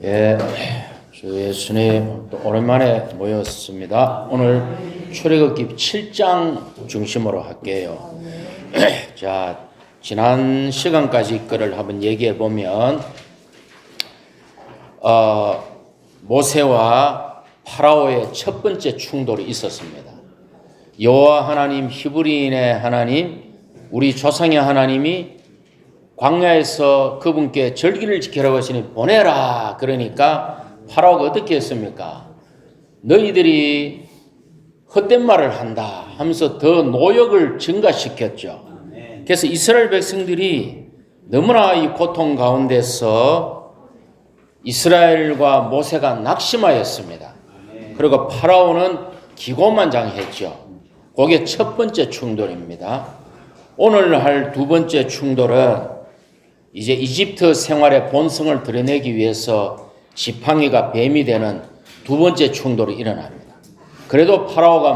예, 주 예수님 또 오랜만에 모였습니다. 오늘 출애굽기 7장 중심으로 할게요. 자, 지난 시간까지 거를 한번 얘기해 보면 모세와 파라오의 첫 번째 충돌이 있었습니다. 여호와 하나님, 히브리인의 하나님, 우리 조상의 하나님이 광야에서 그분께 절기를 지키라고 하시니 보내라. 그러니까 파라오가 어떻게 했습니까? 너희들이 헛된 말을 한다 하면서 더 노역을 증가시켰죠. 그래서 이스라엘 백성들이 너무나 이 고통 가운데서 이스라엘과 모세가 낙심하였습니다. 그리고 파라오는 기고만장했죠. 그게 첫 번째 충돌입니다. 오늘 할 두 번째 충돌은 이제 이집트 생활의 본성을 드러내기 위해서 지팡이가 뱀이 되는 두 번째 충돌이 일어납니다. 그래도 파라오가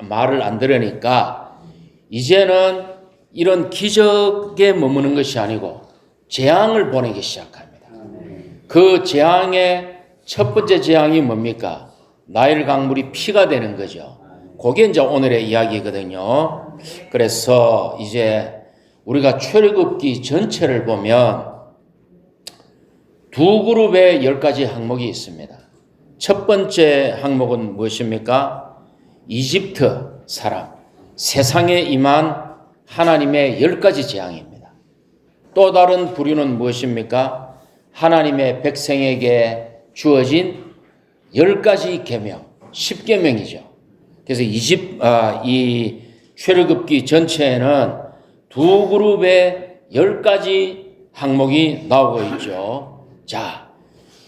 말을 안 들으니까 이제는 이런 기적에 머무는 것이 아니고 재앙을 보내기 시작합니다. 그 재앙의 첫 번째 재앙이 뭡니까? 나일 강물이 피가 되는 거죠. 그게 이제 오늘의 이야기거든요. 그래서 이제 우리가 출애굽기 전체를 보면 두 그룹의 10가지 항목이 있습니다. 첫 번째 항목은 무엇입니까? 이집트 사람, 세상에 임한 하나님의 10가지 재앙입니다. 또 다른 부류는 무엇입니까? 하나님의 백성에게 주어진 10가지 계명, 10계명이죠. 그래서 이 출애굽기 전체에는 두 그룹의 10가지 항목이 나오고 있죠. 자,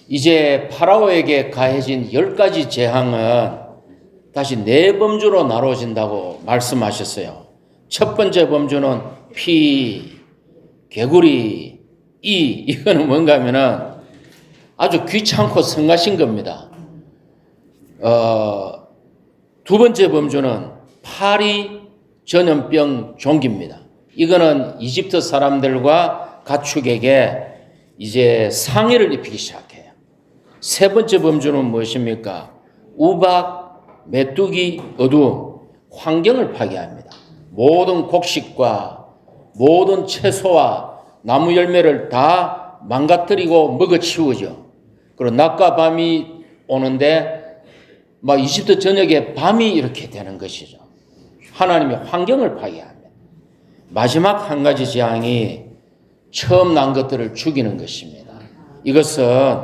이제 파라오에게 가해진 10가지 재앙은 다시 네 범주로 나눠진다고 말씀하셨어요. 첫 번째 범주는 피, 개구리, 이거는 뭔가 하면은 아주 귀찮고 성가신 겁니다. 두 번째 범주는 파리 전염병 종기입니다. 이거는 이집트 사람들과 가축에게 이제 상해를 입히기 시작해요. 세 번째 범주는 무엇입니까? 우박, 메뚜기, 어두움, 환경을 파괴합니다. 모든 곡식과 모든 채소와 나무 열매를 다 망가뜨리고 먹어치우죠. 그리고 낮과 밤이 오는데 막 이집트 전역에 밤이 이렇게 되는 것이죠. 하나님의 환경을 파괴합니다. 마지막 한 가지 재앙이 처음 난 것들을 죽이는 것입니다. 이것은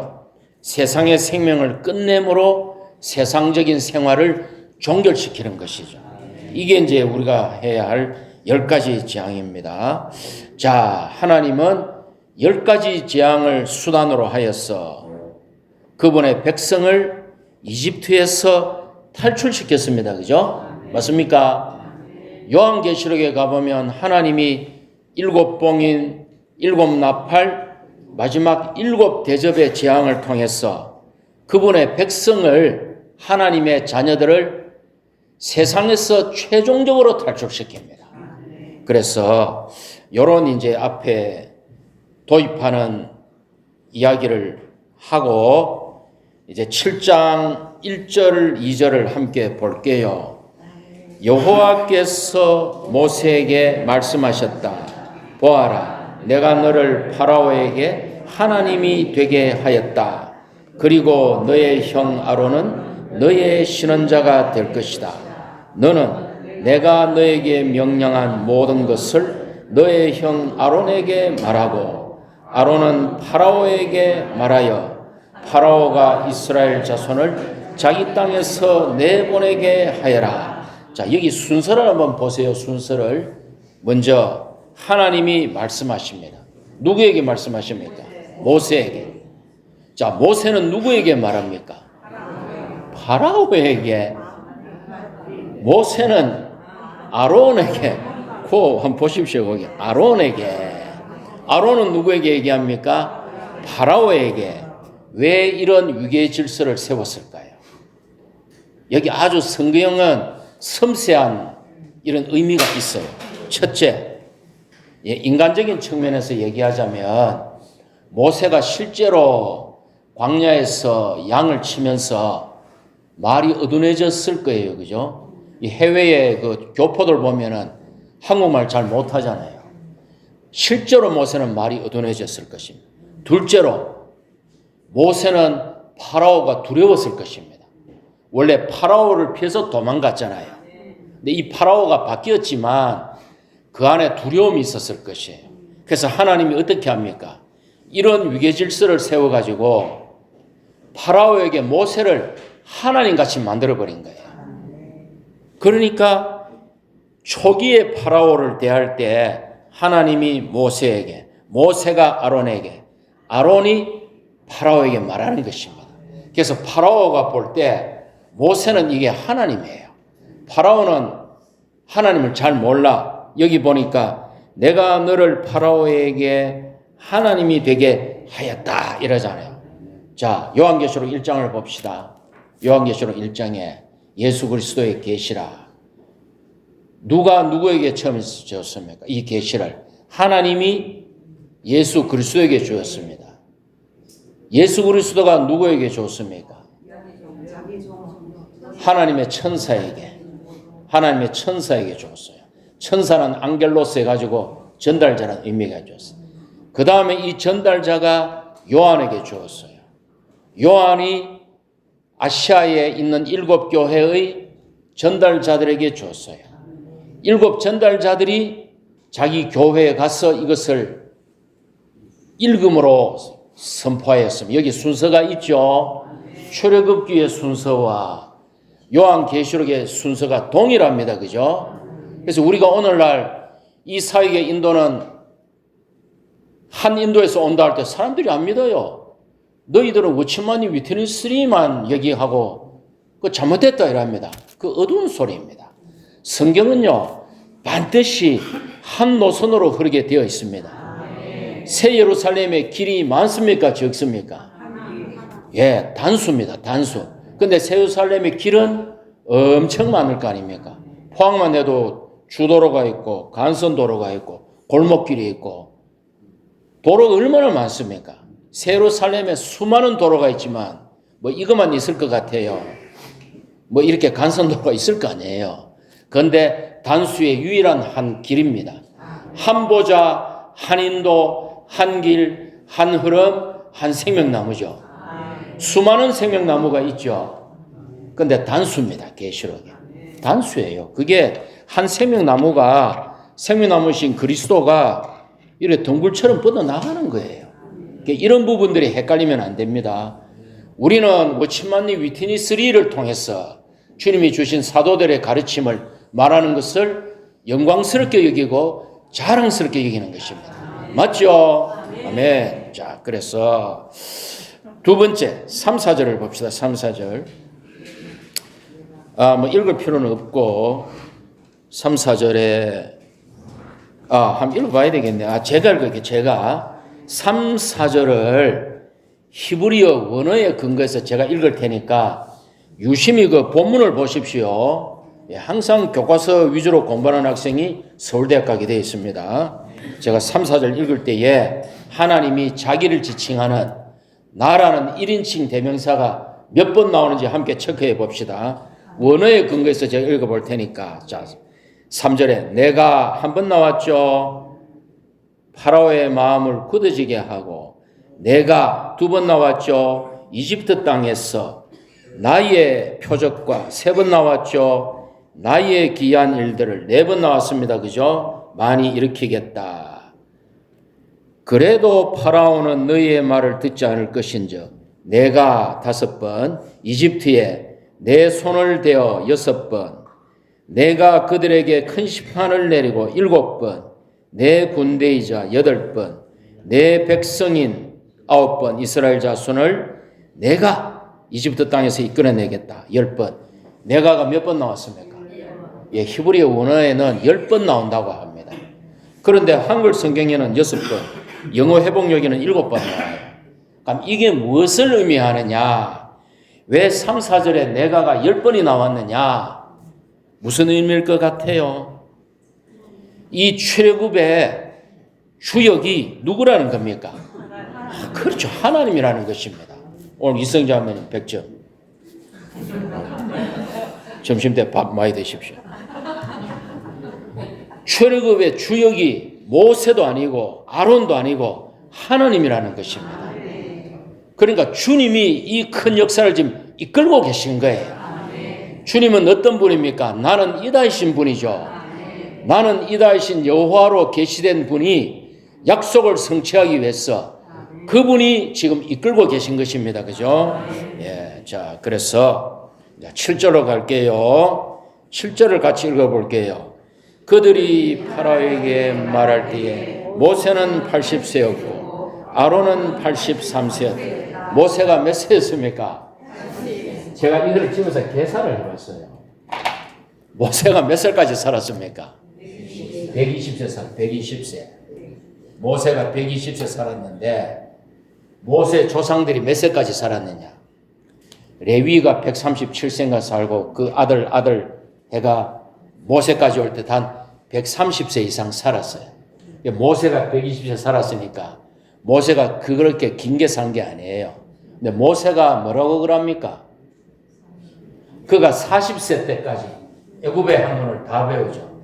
세상의 생명을 끝내므로 세상적인 생활을 종결시키는 것이죠. 이게 이제 우리가 해야 할 10가지 재앙입니다. 자, 하나님은 10가지 재앙을 수단으로 하여서 그분의 백성을 이집트에서 탈출시켰습니다. 그죠? 맞습니까? 요한계시록에 가보면 하나님이 7봉인 7나팔 마지막 7대접의 재앙을 통해서 그분의 백성을 하나님의 자녀들을 세상에서 최종적으로 탈출시킵니다. 그래서 요런 이제 앞에 도입하는 이야기를 하고 이제 7장 1절 2절을 함께 볼게요. 여호와께서 모세에게 말씀하셨다. 보아라, 내가 너를 파라오에게 하나님이 되게 하였다. 그리고 너의 형 아론은 너의 신원자가 될 것이다. 너는 내가 너에게 명령한 모든 것을 너의 형 아론에게 말하고 아론은 파라오에게 말하여 파라오가 이스라엘 자손을 자기 땅에서 내보내게 하여라. 자, 여기 순서를 한번 보세요. 순서를. 먼저 하나님이 말씀하십니다. 누구에게 말씀하십니까? 모세에게. 자, 모세는 누구에게 말합니까? 파라오에게. 모세는 아론에게. 그거 한번 보십시오. 거기 아론에게. 아론은 누구에게 얘기합니까? 파라오에게. 왜 이런 위계 질서를 세웠을까요? 여기 아주 성경은 섬세한 이런 의미가 있어요. 첫째, 인간적인 측면에서 얘기하자면 모세가 실제로 광야에서 양을 치면서 말이 어두워졌을 거예요. 그죠? 이 해외의 그 교포들 보면은 한국말 잘 못하잖아요. 실제로 모세는 말이 어두워졌을 것입니다. 둘째로 모세는 파라오가 두려웠을 것입니다. 원래 파라오를 피해서 도망갔잖아요. 근데 이 파라오가 바뀌었지만 그 안에 두려움이 있었을 것이에요. 그래서 하나님이 어떻게 합니까? 이런 위계 질서를 세워가지고 파라오에게 모세를 하나님같이 만들어버린 거예요. 그러니까 초기에 파라오를 대할 때 하나님이 모세에게, 모세가 아론에게, 아론이 파라오에게 말하는 것입니다. 그래서 파라오가 볼 때 모세는 이게 하나님이에요. 파라오는 하나님을 잘 몰라. 여기 보니까 내가 너를 파라오에게 하나님이 되게 하였다 이러잖아요. 자, 요한계시록 1장을 봅시다. 요한계시록 1장에 예수 그리스도의 계시라. 누가 누구에게 처음 주었습니까? 이 계시를 하나님이 예수 그리스도에게 주었습니다. 예수 그리스도가 누구에게 줬습니까? 하나님의 천사에게. 하나님의 천사에게 줬어요. 천사는 앙겔로스 해가지고 전달자라는 의미가 줬어요. 그 다음에 이 전달자가 요한에게 주었어요. 요한이 아시아에 있는 7교회의 전달자들에게 줬어요. 7 전달자들이 자기 교회에 가서 이것을 읽음으로 선포하였습니다. 여기 순서가 있죠. 출애굽기의 순서와 요한계시록의 순서가 동일합니다. 그죠? 그래서 우리가 오늘날 이 사역의 인도는 한 인도에서 온다 할 때 사람들이 안 믿어요. 너희들은 워치마니 위트니스리만 얘기하고 그 잘못됐다 이랍니다. 그 어두운 소리입니다. 성경은요 반드시 한 노선으로 흐르게 되어 있습니다. 새 예루살렘의 길이 많습니까? 적습니까? 예, 단수입니다. 단수. 근데 새 예루살렘의 길은 엄청 많을 거 아닙니까? 포항만 해도 주도로가 있고 간선도로가 있고 골목길이 있고 도로가 얼마나 많습니까? 새 예루살렘에 수많은 도로가 있지만 뭐 이것만 있을 것 같아요. 뭐 이렇게 간선도로가 있을 거 아니에요. 그런데 단수의 유일한 한 길입니다. 한 보좌, 한 인도, 한 길, 한 흐름, 한 생명나무죠. 수많은 생명나무가 있죠. 그런데 단수입니다. 계시록에. 단수예요. 그게 한 생명나무가 생명나무신 그리스도가 이렇게 덩굴처럼 뻗어나가는 거예요. 이런 부분들이 헷갈리면 안 됩니다. 우리는 워치만니 위트니스리를 통해서 주님이 주신 사도들의 가르침을 말하는 것을 영광스럽게 여기고 자랑스럽게 여기는 것입니다. 맞죠? 아멘. 자, 그래서 두 번째 3, 4절을 봅시다. 3, 4절. 뭐 읽을 필요는 없고 3, 4절에 한번 읽어봐야 되겠네요. 제가 읽을게요. 제가 3, 4절을 히브리어 원어에 근거해서 제가 읽을 테니까 유심히 그 본문을 보십시오. 항상 교과서 위주로 공부하는 학생이 서울대학 가게 되어 있습니다. 제가 3, 4절 읽을 때에 하나님이 자기를 지칭하는 나라는 1인칭 대명사가 몇 번 나오는지 함께 체크해 봅시다. 원어에 근거해서 제가 읽어볼 테니까. 자, 3절에 내가 한 번 나왔죠. 파라오의 마음을 굳어지게 하고 내가 두 번 나왔죠. 이집트 땅에서 나의 표적과 3번 나왔죠. 나의 기이한 일들을 4번 나왔습니다. 그죠? 많이 일으키겠다. 그래도 파라오는 너희의 말을 듣지 않을 것인즉 내가 5번 이집트에 내 손을 대어 6번 내가 그들에게 큰 심판을 내리고 7번 내 군대이자 8번 내 백성인 9번 이스라엘 자손을 내가 이집트 땅에서 이끌어내겠다. 10번. 내가가 몇 번 나왔습니까? 예, 히브리어 원어에는 10번 나온다고 합니다. 그런데 한글 성경에는 6번, 영어 회복력에는 7번 나와요. 그럼 이게 무엇을 의미하느냐? 왜 3, 4절에 내가가 10번이 나왔느냐? 무슨 의미일 것 같아요? 이 출애굽의 주역이 누구라는 겁니까? 그렇죠. 하나님이라는 것입니다. 오늘 이성자 하면 100점. 점심때 밥 많이 드십시오. 출애굽의 주역이 모세도 아니고 아론도 아니고 하나님이라는 것입니다. 그러니까 주님이 이 큰 역사를 지금 이끌고 계신 거예요. 주님은 어떤 분입니까? 나는 이다이신 분이죠. 나는 이다이신 여호와로 계시된 분이 약속을 성취하기 위해서 그분이 지금 이끌고 계신 것입니다. 그죠? 예. 자, 그래서 7절로 갈게요. 7절을 같이 읽어볼게요. 그들이 파라오에게 말할 때에 모세는 80세였고 아론은 83세였다. 모세가 몇 세였습니까? 제가 이걸 집에서 계산을 해봤어요. 모세가 몇 살까지 살았습니까? 120세 살, 120세. 모세가 120세 살았는데 모세 조상들이 몇 세까지 살았느냐? 레위가 137세인가 살고 그 아들 해가 모세까지 올 때 단 130세 이상 살았어요. 모세가 120세 살았으니까 모세가 그렇게 길게 산 게 아니에요. 근데 모세가 뭐라고 그럽니까? 그가 40세 때까지 애굽의 학문을 다 배우죠.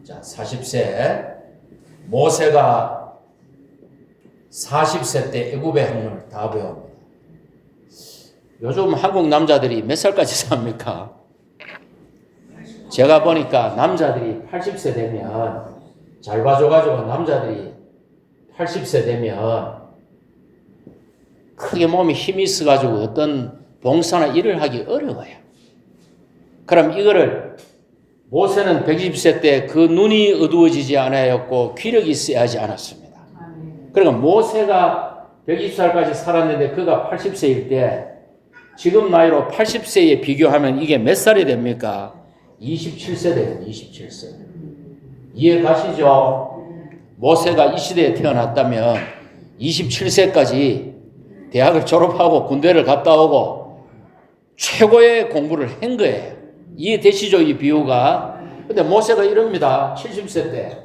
자, 40세 모세가 40세 때 애굽의 학문을 다 배웁니다. 요즘 한국 남자들이 몇 살까지 삽니까? 제가 보니까 남자들이 80세 되면 잘 봐줘가지고 남자들이 80세 되면 크게 몸에 힘이 있어가지고 어떤 봉사나 일을 하기 어려워요. 그럼 이거를 모세는 120세 때 그 눈이 어두워지지 않았고 귀력이 있어야 하지 않았습니다. 그러니까 모세가 120살까지 살았는데 그가 80세일 때 지금 나이로 80세에 비교하면 이게 몇 살이 됩니까? 27세 돼요. 27세. 이해 가시죠? 모세가 이 시대에 태어났다면 27세까지 대학을 졸업하고 군대를 갔다 오고 최고의 공부를 한 거예요. 이해되시죠? 이 비유가. 근데 모세가 이럽니다. 70세 때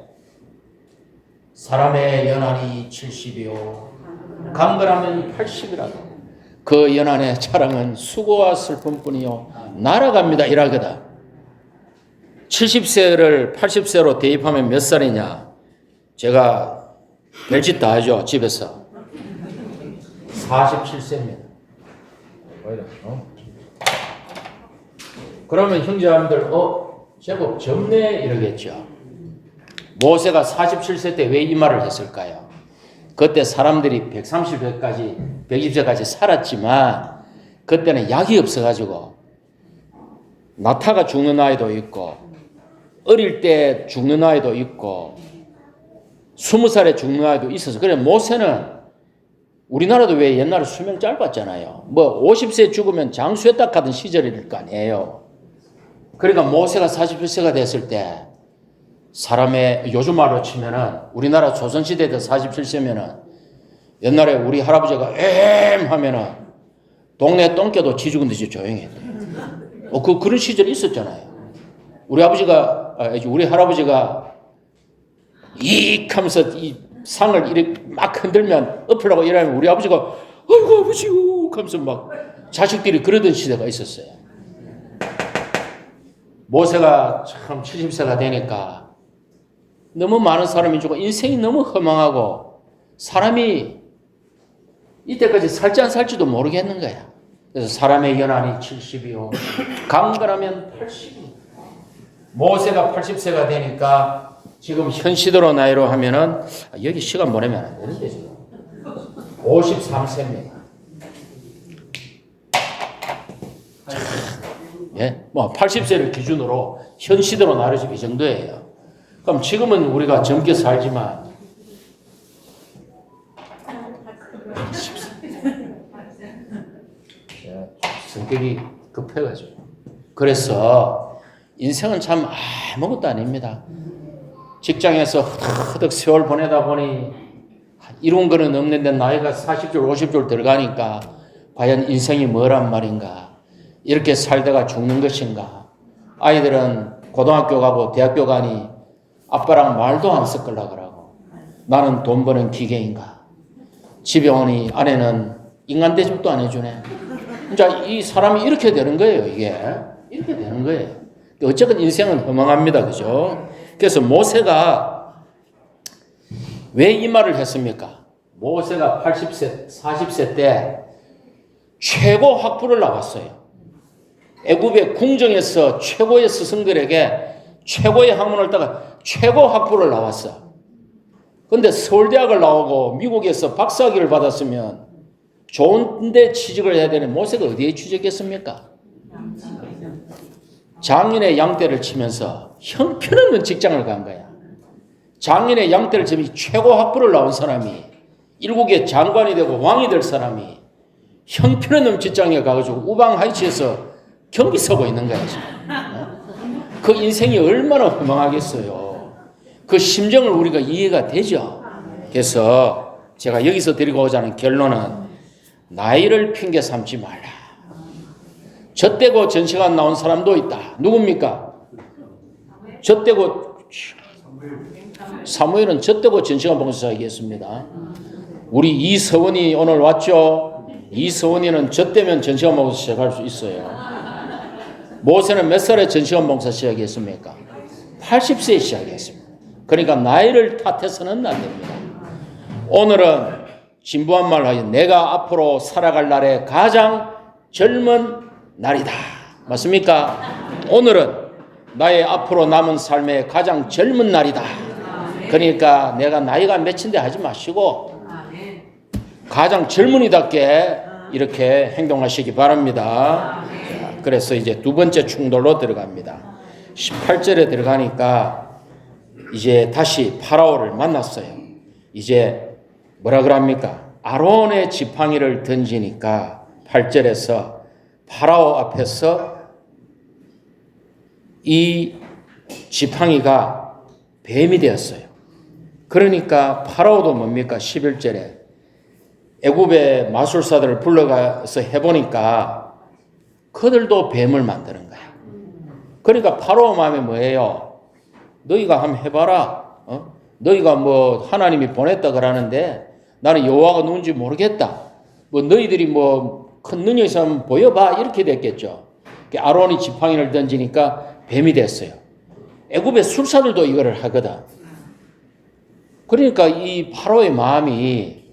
사람의 연한이 70이요 강건하면 80이라도 그 연한의 자랑은 수고와 슬픔뿐이요 날아갑니다 이라거든. 70세를 80세로 대입하면 몇 살이냐? 제가 별짓 다 하죠 집에서. 47세입니다. 그러면 형제자매들 제법 젊네 이러겠죠. 모세가 47세 때 왜 이 말을 했을까요? 그때 사람들이 130세까지 120세까지 살았지만 그때는 약이 없어가지고 낙타가 죽는 아이도 있고 어릴 때 죽는 아이도 있고 20살에 죽는 아이도 있어서 그래 모세는 우리나라도 왜 옛날에 수명 짧았잖아요. 뭐 50세 죽으면 장수했다 하던 시절일 거 아니에요. 그러니까 모세가 47세가 됐을 때 사람의 요즘 말로 치면은 우리나라 조선시대 때 47세면은 옛날에 우리 할아버지가 하면은 동네 똥개도 지 죽은 듯이 조용히 했대요. 그런 시절이 있었잖아요. 우리 할아버지가 이익 하면서 이 상을 이렇게 막 흔들면 엎으려고 이러면 우리 아버지가 아이고 아버지 하면서 막 자식들이 그러던 시대가 있었어요. 모세가 참 70세가 되니까 너무 많은 사람이 죽고 인생이 너무 허망하고 사람이 이때까지 살지 안 살지도 모르겠는 거야. 그래서 사람의 연한이 70이요 강건하면 80이요. 모세가 80세가 되니까 지금 현 시대로 나이로 하면은 여기 시간 보내면 안 되는데 지금 53세입니다. 예, 뭐 80세를 기준으로 현 시대로 나누시면 이 정도예요. 그럼 지금은 우리가 젊게 살지만 성격이 급해가지고 그래서 인생은 참 아무것도 아닙니다. 직장에서 허덕 세월 보내다 보니 이룬 거는 없는데 나이가 40줄 50줄 들어가니까 과연 인생이 뭐란 말인가, 이렇게 살다가 죽는 것인가. 아이들은 고등학교 가고 대학교 가니 아빠랑 말도 안 섞으려고 그러고 나는 돈 버는 기계인가. 집에 오니 아내는 인간 대접도 안 해주네. 자, 이 사람이 이렇게 되는 거예요, 이게. 이렇게 되는 거예요. 어쨌든 인생은 허망합니다. 그죠? 그래서 모세가 왜 이 말을 했습니까? 모세가 80세, 40세 때 최고 학부를 나왔어요. 애굽의 궁정에서 최고의 스승들에게 최고의 학문을 따가 최고 학부를 나왔어. 근데 서울대학을 나오고 미국에서 박사학위를 받았으면 좋은 데 취직을 해야 되는 모세가 어디에 취직했습니까? 장인의 양떼를 치면서 형편없는 직장을 간 거야. 장인의 양떼를 치면서 최고 학부를 나온 사람이 일국의 장관이 되고 왕이 될 사람이 형편없는 직장에 가가지고 우방 하이츠에서 경비 서고 있는 거야. 그 인생이 얼마나 허망하겠어요. 그 심정을 우리가 이해가 되죠. 그래서 제가 여기서 드리고 오자는 결론은 나이를 핑계 삼지 말라. 젖대고 전시관 나온 사람도 있다. 누굽니까? 젖대고 사무엘은 젖대고 전시관 봉사 얘기했습니다. 우리 이서원이 오늘 왔죠. 이서원이는 젖대면 전시관 봉사 시작할 수 있어요. 모세는 몇 살에 전시관 봉사 시작했습니까? 80세에 시작했습니다. 그러니까 나이를 탓해서는 안 됩니다. 오늘은 진부한 말 하여 내가 앞으로 살아갈 날에 가장 젊은 날이다. 맞습니까? 오늘은 나의 앞으로 남은 삶의 가장 젊은 날이다. 그러니까 내가 나이가 몇인데 하지 마시고 가장 젊은이답게 이렇게 행동하시기 바랍니다. 자, 그래서 이제 두 번째 충돌로 들어갑니다. 18절에 들어가니까 이제 다시 파라오를 만났어요. 이제 뭐라 그럽니까? 아론의 지팡이를 던지니까 8절에서 파라오 앞에서 이 지팡이가 뱀이 되었어요. 그러니까 파라오도 뭡니까? 11절에 애굽의 마술사들을 불러가서 해보니까 그들도 뱀을 만드는 거야. 그러니까 파라오 마음에 뭐예요? 너희가 한번 해봐라. 너희가 뭐 하나님이 보냈다 그러는데 나는 여호와가 누군지 모르겠다. 뭐 너희들이 뭐 큰 능력이 있으면 보여봐. 이렇게 됐겠죠. 아론이 지팡이를 던지니까 뱀이 됐어요. 애굽의 술사들도 이거를 하거든. 그러니까 이 파라오의 마음이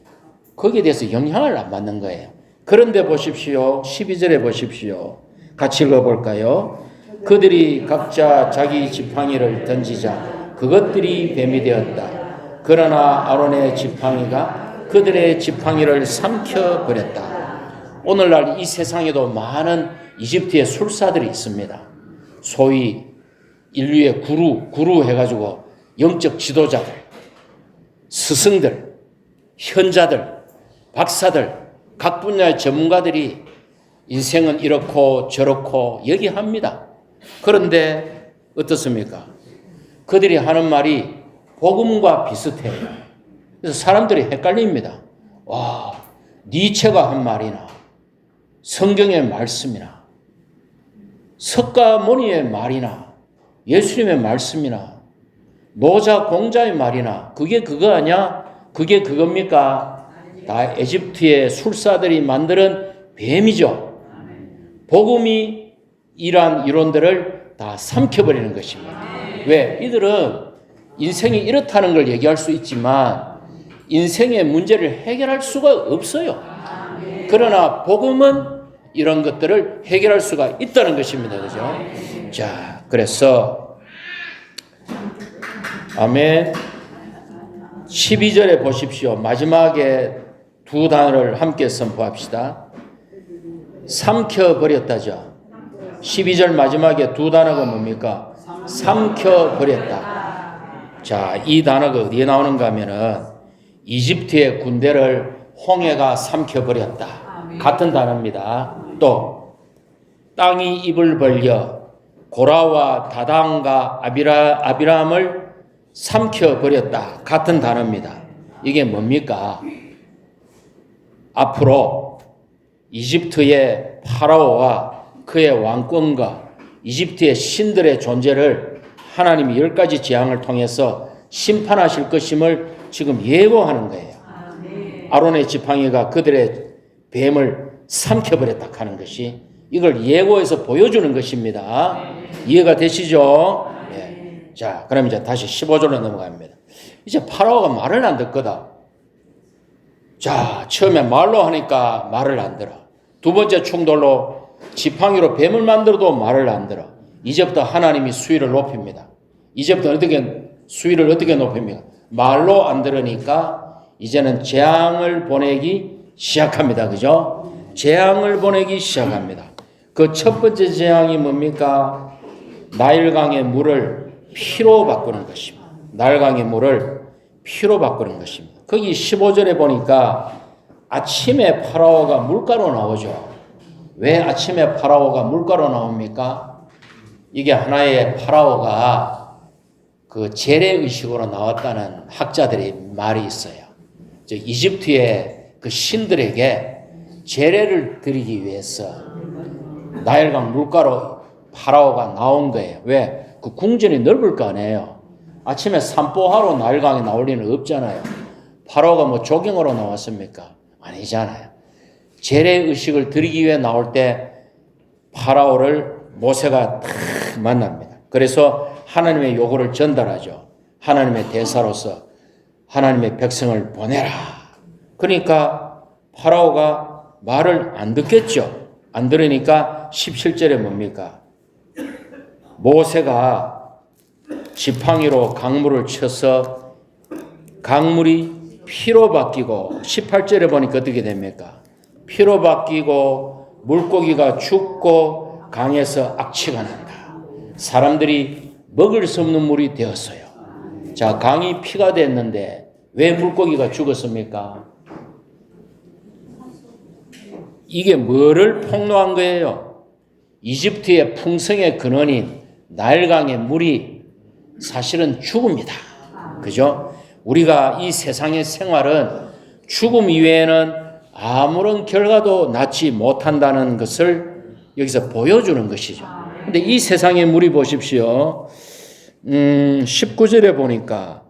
거기에 대해서 영향을 안 받는 거예요. 그런데 보십시오. 12절에 보십시오. 같이 읽어볼까요? 그들이 각자 자기 지팡이를 던지자 그것들이 뱀이 되었다. 그러나 아론의 지팡이가 그들의 지팡이를 삼켜버렸다. 오늘날 이 세상에도 많은 이집트의 술사들이 있습니다. 소위 인류의 구루 해가지고 영적 지도자들, 스승들, 현자들, 박사들, 각 분야의 전문가들이 인생은 이렇고 저렇고 얘기합니다. 그런데 어떻습니까? 그들이 하는 말이 복음과 비슷해요. 그래서 사람들이 헷갈립니다. 와, 니체가 한 말이나 성경의 말씀이나 석가모니의 말이나 예수님의 말씀이나 노자 공자의 말이나 그게 그거 아니야? 그게 그겁니까? 다 에집트의 술사들이 만드는 뱀이죠. 복음이 이러한 이론들을 다 삼켜버리는 것입니다. 왜? 이들은 인생이 이렇다는 걸 얘기할 수 있지만 인생의 문제를 해결할 수가 없어요. 그러나 복음은 이런 것들을 해결할 수가 있다는 것입니다. 그죠? 자, 그래서 아멘. 12절에 보십시오. 마지막에 두 단어를 함께 선포합시다. 삼켜버렸다죠. 12절 마지막에 두 단어가 뭡니까? 삼켜버렸다. 자, 이 단어가 어디에 나오는가 하면은 이집트의 군대를 홍해가 삼켜버렸다. 같은 단어입니다. 또 땅이 입을 벌려 고라와 다단과 아비람을 삼켜버렸다. 같은 단어입니다. 이게 뭡니까? 앞으로 이집트의 파라오와 그의 왕권과 이집트의 신들의 존재를 하나님이 10가지 재앙을 통해서 심판하실 것임을 지금 예고하는 거예요. 아론의 지팡이가 그들의 뱀을 삼켜버렸다 하는 것이 이걸 예고해서 보여주는 것입니다. 이해가 되시죠? 예. 자, 그럼 이제 다시 15절로 넘어갑니다. 이제 파라오가 말을 안 듣거든. 자, 처음에 말로 하니까 말을 안 들어. 두 번째 충돌로 지팡이로 뱀을 만들어도 말을 안 들어. 이제부터 하나님이 수위를 높입니다. 이제부터 수위를 어떻게 높입니까? 말로 안 들으니까 이제는 재앙을 보내기 시작합니다. 그죠? 재앙을 보내기 시작합니다. 그 첫 번째 재앙이 뭡니까? 나일강의 물을 피로 바꾸는 것입니다. 나일강의 물을 피로 바꾸는 것입니다. 거기 15절에 보니까 아침에 파라오가 물가로 나오죠. 왜 아침에 파라오가 물가로 나옵니까? 이게 하나의 파라오가 그 재래의식으로 나왔다는 학자들의 말이 있어요. 즉 이집트의 그 신들에게 재래를 드리기 위해서 나일강 물가로 파라오가 나온 거예요. 왜? 그 궁전이 넓을 거 아니에요. 아침에 산보하러 나일강에 나올 리는 없잖아요. 파라오가 뭐 조경으로 나왔습니까? 아니잖아요. 재래의식을 드리기 위해 나올 때 파라오를 모세가 딱 만납니다. 그래서 하나님의 요구를 전달하죠. 하나님의 대사로서 하나님의 백성을 보내라. 그러니까 파라오가 말을 안 듣겠죠. 안 들으니까 17절에 뭡니까? 모세가 지팡이로 강물을 쳐서 강물이 피로 바뀌고 18절에 보니까 어떻게 됩니까? 피로 바뀌고 물고기가 죽고 강에서 악취가 난다. 사람들이 먹을 수 없는 물이 되었어요. 자, 강이 피가 됐는데 왜 물고기가 죽었습니까? 이게 뭐를 폭로한 거예요? 이집트의 풍성의 근원인 나일강의 물이 사실은 죽음이다. 그죠? 우리가 이 세상의 생활은 죽음 이외에는 아무런 결과도 낳지 못한다는 것을 여기서 보여주는 것이죠. 근데 이 세상의 물이 보십시오. 19절에 보니까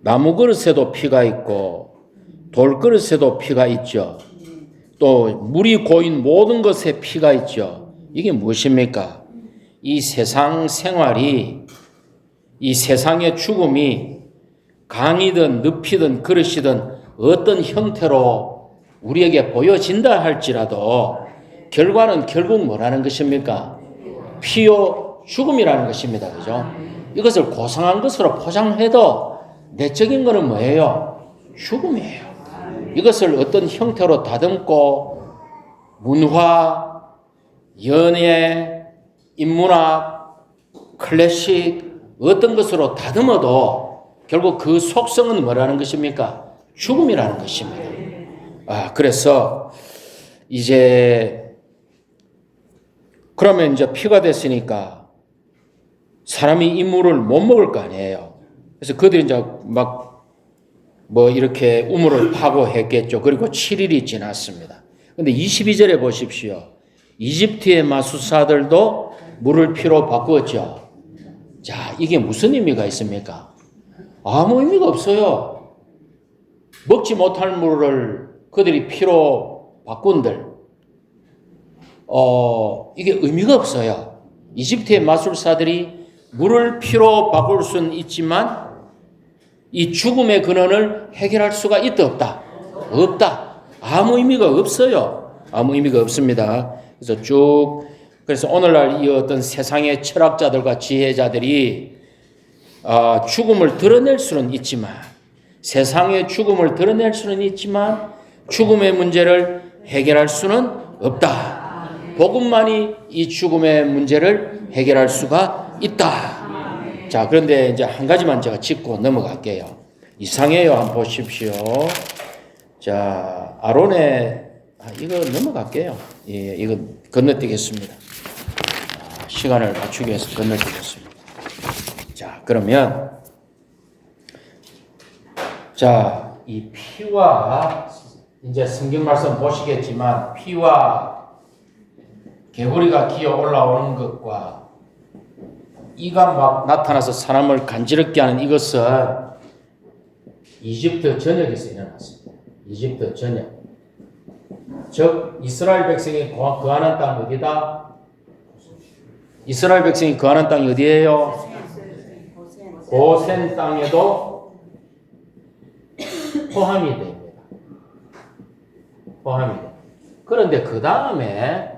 나무 그릇에도 피가 있고 돌 그릇에도 피가 있죠. 또 물이 고인 모든 것에 피가 있죠. 이게 무엇입니까? 이 세상 생활이, 이 세상의 죽음이 강이든 늪이든 그릇이든 어떤 형태로 우리에게 보여진다 할지라도 결과는 결국 뭐라는 것입니까? 피요 죽음이라는 것입니다. 그죠? 이것을 고상한 것으로 포장해도 내적인 것은 뭐예요? 죽음이에요. 이것을 어떤 형태로 다듬고 문화, 연예, 인문학, 클래식 어떤 것으로 다듬어도 결국 그 속성은 뭐라는 것입니까? 죽음이라는 것입니다. 그래서 이제 그러면 이제 피가 됐으니까 사람이 이 물을 못 먹을 거 아니에요. 그래서 그들이 이제 막 뭐 이렇게 우물을 파고 했겠죠. 그리고 7일이 지났습니다. 근데 22절에 보십시오. 이집트의 마술사들도 물을 피로 바꾸었죠. 자, 이게 무슨 의미가 있습니까? 아무 의미가 없어요. 먹지 못할 물을 그들이 피로 바꾼들. 이게 의미가 없어요. 이집트의 마술사들이 물을 피로 바꿀 수는 있지만 이 죽음의 근원을 해결할 수가 있다 없다? 없다. 아무 의미가 없어요. 아무 의미가 없습니다. 그래서 오늘날 이 어떤 세상의 철학자들과 지혜자들이 죽음을 드러낼 수는 있지만 세상의 죽음을 드러낼 수는 있지만 죽음의 문제를 해결할 수는 없다. 복음만이 이 죽음의 문제를 해결할 수가 있다. 자, 그런데 이제 한 가지만 제가 짚고 넘어갈게요. 이상해요. 한번 보십시오. 자, 아론의, 이거 넘어갈게요. 예, 이거 건너뛰겠습니다. 시간을 맞추기 위해서 건너뛰겠습니다. 자, 그러면, 자, 이 피와, 이제 성경 말씀 보시겠지만, 피와 개구리가 기어 올라오는 것과 이가 막 나타나서 사람을 간지럽게 하는 이것은 이집트 전역에서 일어났습니다. 이집트 전역. 즉 이스라엘 백성이 거하는 땅 어디다? 이스라엘 백성이 거하는 땅이 어디예요? 고센 땅에도 포함이 됩니다. 포함이 됩니다. 그런데 그 다음에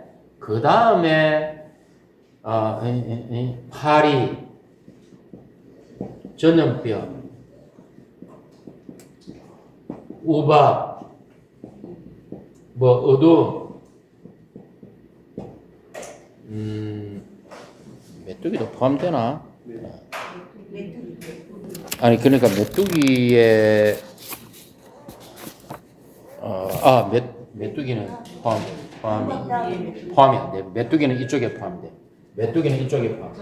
파리, 전염병, 우박, 어둠, 메뚜기도 포함되나? 아니 그러니까 메뚜기에 메뚜기는 포함이 안 돼. 메뚜기는 이쪽에 포함돼. 메뚜기는 이쪽에 포함.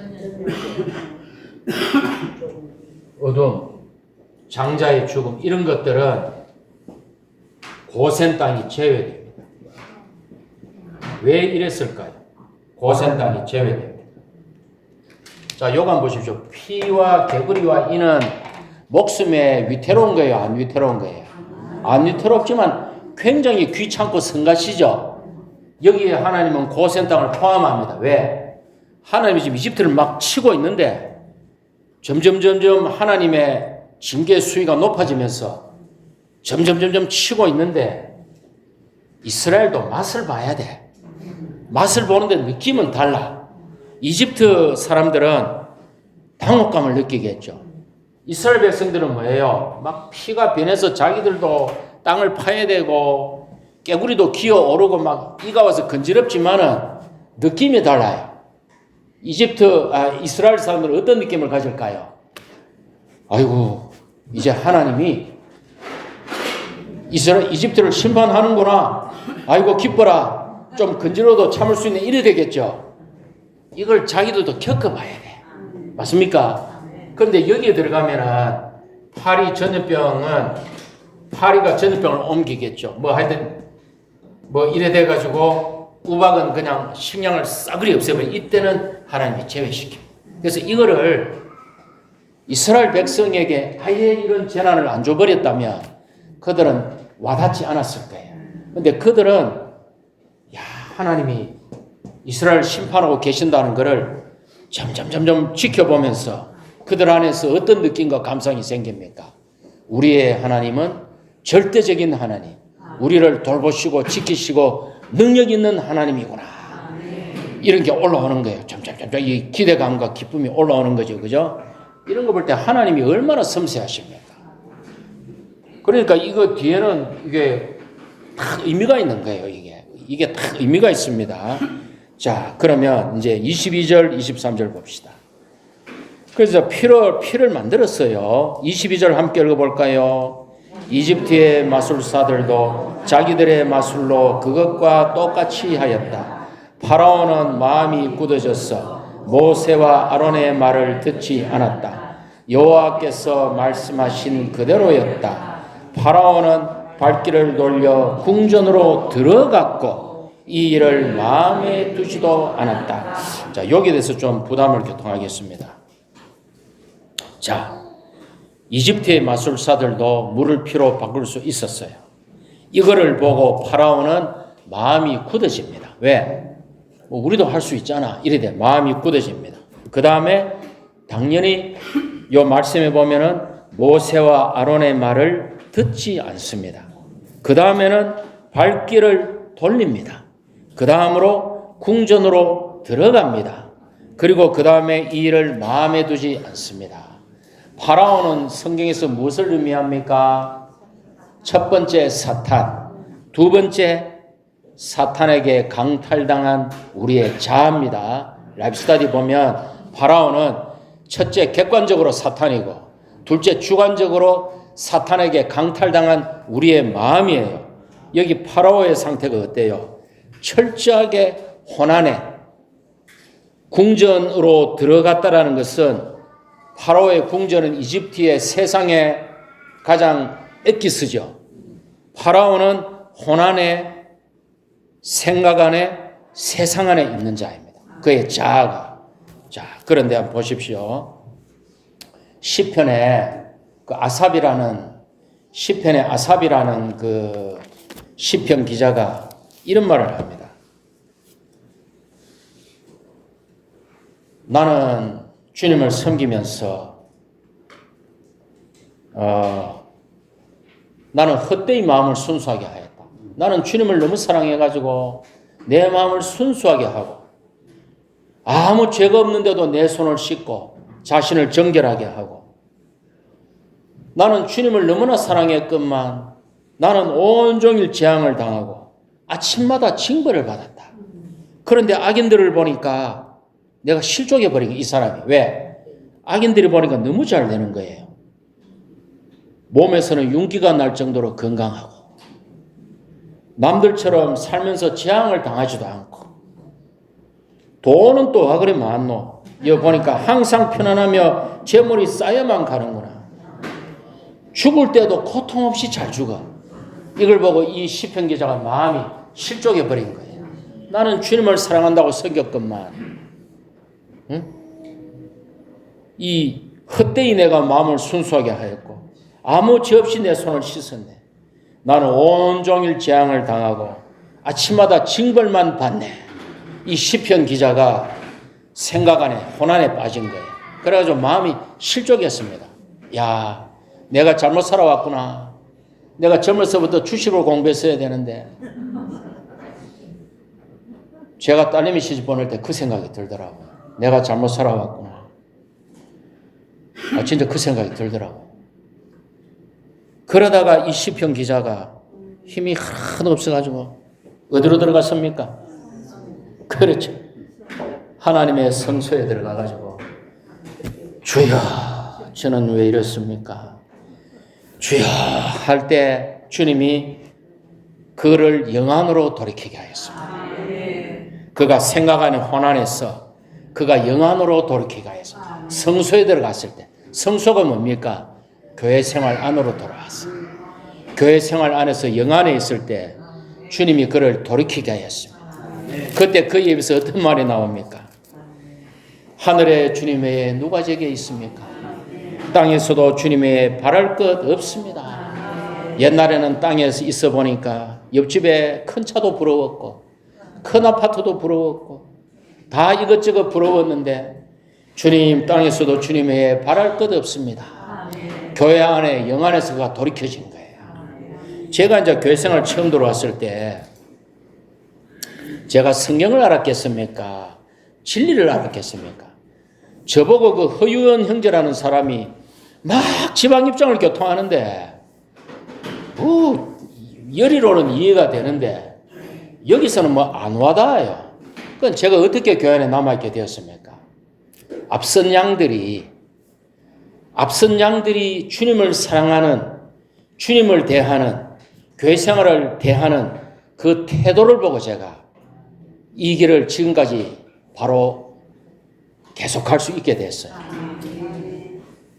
어둠, 장자의 죽음 이런 것들은 고센 땅이 제외됩니다. 왜 이랬을까요? 고센 땅이 제외됩니다. 자, 요거 한번 보십시오. 피와 개구리와 이는 목숨에 위태로운 거예요? 안 위태로운 거예요? 안 위태롭지만 굉장히 귀찮고 성가시죠? 여기에 하나님은 고센 땅을 포함합니다. 왜? 하나님이 지금 이집트를 막 치고 있는데 점점 하나님의 징계 수위가 높아지면서 점점 치고 있는데 이스라엘도 맛을 봐야 돼. 맛을 보는데 느낌은 달라. 이집트 사람들은 당혹감을 느끼겠죠. 이스라엘 백성들은 뭐예요? 막 피가 변해서 자기들도 땅을 파야 되고 깨구리도 기어오르고 막 이가 와서 건지럽지만은 느낌이 달라요. 이스라엘 사람들은 어떤 느낌을 가질까요? 아이고, 이제 하나님이 이집트를 심판하는구나. 아이고, 기뻐라. 좀 건지러도 참을 수 있는 일이 되겠죠. 이걸 자기들도 겪어봐야 돼. 맞습니까? 그런데 여기에 들어가면은 파리가 전염병을 옮기겠죠. 하여튼 이래 돼가지고 우박은 그냥 식량을 싸그리 없애버려. 이때는 하나님이 제외시켜. 그래서 이거를 이스라엘 백성에게 아예 이런 재난을 안 줘버렸다면 그들은 와닿지 않았을 거예요. 근데 그들은 하나님이 이스라엘 심판하고 계신다는 것을 점점 지켜보면서 그들 안에서 어떤 느낌과 감상이 생깁니까? 우리의 하나님은 절대적인 하나님, 우리를 돌보시고 지키시고 능력 있는 하나님이구나. 이런 게 올라오는 거예요. 점점 이 기대감과 기쁨이 올라오는 거죠. 그죠? 이런 거 볼 때 하나님이 얼마나 섬세하십니까? 그러니까 이거 뒤에는 이게 딱 의미가 있는 거예요. 이게 딱 의미가 있습니다. 자, 그러면 이제 22절, 23절 봅시다. 그래서 피를 만들었어요. 22절 함께 읽어볼까요? 이집트의 마술사들도 자기들의 마술로 그것과 똑같이 하였다. 파라오는 마음이 굳어졌어 모세와 아론의 말을 듣지 않았다. 여호와께서 말씀하신 그대로였다. 파라오는 발길을 돌려 궁전으로 들어갔고 이 일을 마음에 두지도 않았다. 자, 여기에 대해서 좀 부담을 교통하겠습니다. 자, 이집트의 마술사들도 물을 피로 바꿀 수 있었어요. 이거를 보고 파라오는 마음이 굳어집니다. 왜? 우리도 할 수 있잖아. 이래 돼. 마음이 굳어집니다. 그 다음에 당연히 이 말씀에 보면은 모세와 아론의 말을 듣지 않습니다. 그 다음에는 발길을 돌립니다. 그 다음으로 궁전으로 들어갑니다. 그리고 그 다음에 이 일을 마음에 두지 않습니다. 파라오는 성경에서 무엇을 의미합니까? 첫 번째 사탄, 두 번째 사탄에게 강탈당한 우리의 자아입니다. 라이프 스터디 보면 파라오는 첫째 객관적으로 사탄이고 둘째 주관적으로 사탄에게 강탈당한 우리의 마음이에요. 여기 파라오의 상태가 어때요? 철저하게 혼안해 궁전으로 들어갔다라는 것은 파라오의 궁전은 이집트의 세상에 가장 엑기스죠. 파라오는 혼안에 생각 안에 세상 안에 있는 자입니다. 그의 자아가. 자, 그런데 한번 보십시오. 시편에 아삽이라는 그 시편 기자가 이런 말을 합니다. 나는 주님을 섬기면서 나는 헛되이 마음을 순수하게 하였다. 나는 주님을 너무 사랑해가지고 내 마음을 순수하게 하고 아무 죄가 없는데도 내 손을 씻고 자신을 정결하게 하고 나는 주님을 너무나 사랑했건만 나는 온종일 재앙을 당하고 아침마다 징벌을 받았다. 그런데 악인들을 보니까 내가 실족해버린 거야, 이 사람이. 왜? 악인들이 보니까 너무 잘 되는 거예요. 몸에서는 윤기가 날 정도로 건강하고 남들처럼 살면서 재앙을 당하지도 않고 돈은 또 와 그리 많노. 여기 보니까 항상 편안하며 재물이 쌓여만 가는구나. 죽을 때도 고통 없이 잘 죽어. 이걸 보고 이 시편 기자가 마음이 실족해 버린 거예요. 나는 주님을 사랑한다고 섬겼건만 이 헛되이 내가 마음을 순수하게 하였고 아무 죄 없이 내 손을 씻었네. 나는 온종일 재앙을 당하고 아침마다 징벌만 받네. 이 시편 기자가 생각 안에 혼란에 빠진 거예요. 그래가지고 마음이 실족했습니다. 야, 내가 잘못 살아왔구나. 내가 젊어서부터 주식을 공부했어야 되는데 제가 딸내미 시집 보낼 때 그 생각이 들더라고요. 내가 잘못 살아왔구나. 진짜 그 생각이 들더라고요. 그러다가 이 시편 기자가 힘이 하나도 없어가지고 어디로 들어갔습니까? 그렇죠. 하나님의 성소에 들어가가지고 주여 저는 왜 이렇습니까? 주여 할 때 주님이 그를 영안으로 돌이키게 하였습니다. 그가 생각 안에 혼란해서 그가 영안으로 돌이키게 하였습니다. 성소에 들어갔을 때 성소가 뭡니까? 교회 생활 안으로 돌아왔어요. 교회 생활 안에서 영안에 있을 때 주님이 그를 돌이키게 하였습니다. 그때 그 입에서 어떤 말이 나옵니까? 하늘에 주님 외에 누가 제게 있습니까? 땅에서도 주님 외에 바랄 것 없습니다. 옛날에는 땅에서 있어 보니까 옆집에 큰 차도 부러웠고 큰 아파트도 부러웠고 다 이것저것 부러웠는데 주님 땅에서도 주님 외에 바랄 것 없습니다. 교회 안에 영안에서 그가 돌이켜진 거예요. 제가 이제 교회 생활 처음 들어왔을 때 제가 성경을 알았겠습니까? 진리를 알았겠습니까? 저보고 그 허유원 형제라는 사람이 막 지방 입장을 교통하는데 열의로는 이해가 되는데 여기서는 뭐 안 와닿아요. 그건 제가 어떻게 교회 안에 남아있게 되었습니까? 앞선 양들이 주님을 사랑하는, 주님을 대하는, 교회 생활을 대하는 그 태도를 보고 제가 이 길을 지금까지 바로 계속할 수 있게 됐어요.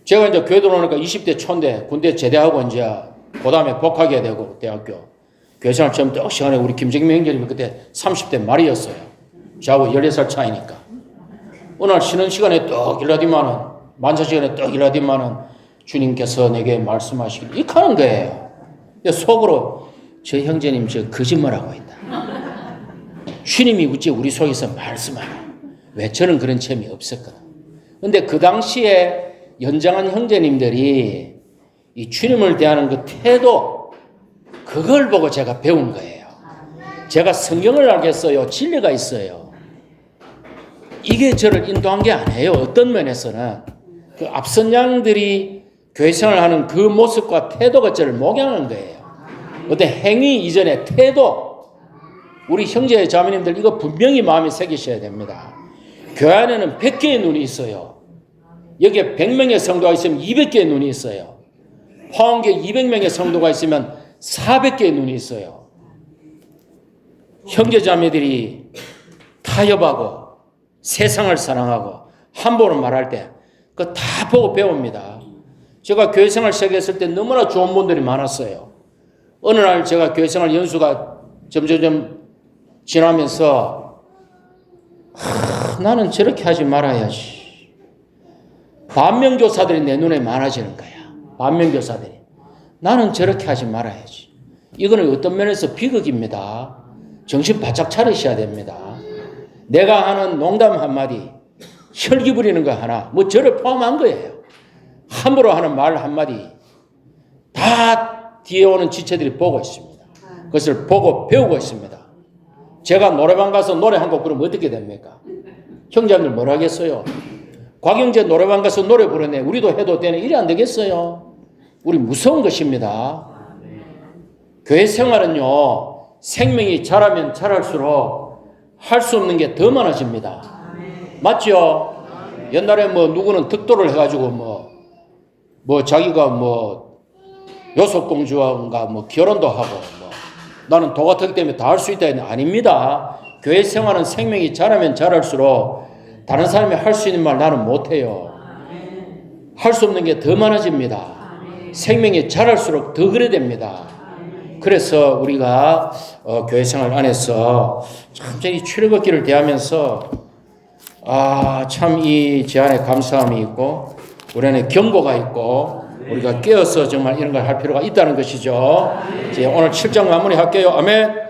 제가 이제 교회 들어오니까 20대 초인데 군대 제대하고 이제 그 다음에 복학해야 되고 대학교 교회 생활 처음 딱 시간에 우리 김정민 형제님이 그때 30대 말이었어요. 저하고 14살 차이니까. 어느 날 쉬는 시간에 떡 일하디만은 만사 시간에 떡 일하디만은 주님께서 내게 말씀하시길 이렇게 하는 거예요. 속으로 저 형제님 저 거짓말하고 있다. 주님이 어째 우리 속에서 말씀하나. 왜 저는 그런 체험이 없었거든. 근데 그 당시에 연장한 형제님들이 이 주님을 대하는 그 태도 그걸 보고 제가 배운 거예요. 제가 성경을 알겠어요. 진리가 있어요. 이게 저를 인도한 게 아니에요. 어떤 면에서는 그 앞선 양들이 교회 생활하는 그 모습과 태도가 저를 목양한 거예요. 어떤 행위 이전에 태도 우리 형제 자매님들 이거 분명히 마음에 새기셔야 됩니다. 교회 안에는 100개의 눈이 있어요. 여기에 100명의 성도가 있으면 200개의 눈이 있어요. 화원교회 200명의 성도가 있으면 400개의 눈이 있어요. 형제자매들이 타협하고 세상을 사랑하고 함부로 말할 때 그거 다 보고 배웁니다. 제가 교회생활 시작했을 때 너무나 좋은 분들이 많았어요. 어느 날 제가 교회생활 연수가 점점 지나면서 나는 저렇게 하지 말아야지. 반면교사들이 내 눈에 많아지는 거야. 반면교사들이. 나는 저렇게 하지 말아야지. 이거는 어떤 면에서 비극입니다. 정신 바짝 차리셔야 됩니다. 내가 하는 농담 한마디, 혈기 부리는 거 하나, 뭐 저를 포함한 거예요. 함부로 하는 말 한마디 다 뒤에 오는 지체들이 보고 있습니다. 그것을 보고 배우고 있습니다. 제가 노래방 가서 노래 한 곡 부르면 어떻게 됩니까? 형제들 뭐라 하겠어요? 곽영재 노래방 가서 노래 부르네. 우리도 해도 되네. 이래 안 되겠어요? 우리 무서운 것입니다. 교회 생활은요, 생명이 자라면 자랄수록 할 수 없는 게 더 많아집니다. 맞죠? 옛날에 뭐 누구는 득도를 해가지고 뭐 자기가 뭐 요속공주인가 뭐 결혼도 하고 뭐 나는 도 같았기 때문에 다 할 수 있다 했는데 아닙니다. 교회 생활은 생명이 자라면 자랄수록 다른 사람이 할 수 있는 말 나는 못해요. 할 수 없는 게 더 많아집니다. 생명이 자랄수록 더 그래 됩니다. 그래서 우리가 교회 생활 안에서 참 이 출애굽기를 대하면서 참 이 제안에 감사함이 있고 우리 안에 경고가 있고 우리가 깨어서 정말 이런 걸 할 필요가 있다는 것이죠. 이제 오늘 7장 마무리할게요. 아멘.